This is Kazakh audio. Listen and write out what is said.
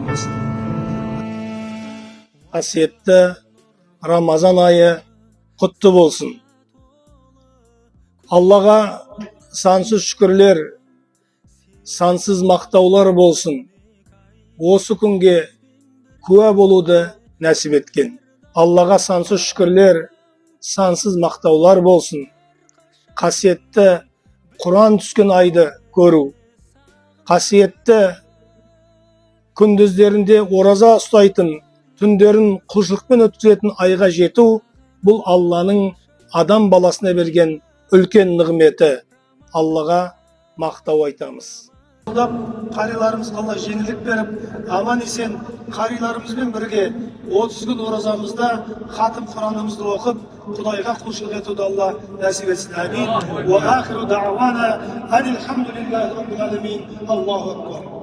болсын. Қасиетті Рамазан айы құтты болсын. Аллаға сансыз шүкірлер, сансыз мақтаулар болсын. Осы күнге куә болуды нәсіп еткен. Аллаға сансыз шүкірлер, сансыз мақтаулар болсын. Қасиетті Құран түскен айды көру, қасиетті күндіздерінде ораза ұстайтын, түндерін құлшылықпен өткізетін айға жету, бұл Алланың адам баласына берген үлкен нығметі. Аллаға мақтау айтамыз. Қариларымызға Алла жеңілдік беріп, аман есен қариларымызбен бірге 30 күн оразамызда хатым Құранымызды оқып, Құдайға құлшылық етуді Алла нәсіп етсін. Амин. Ва ахиру дa'вана анил хамдулиллахи раббил аламин. Аллаху акбар.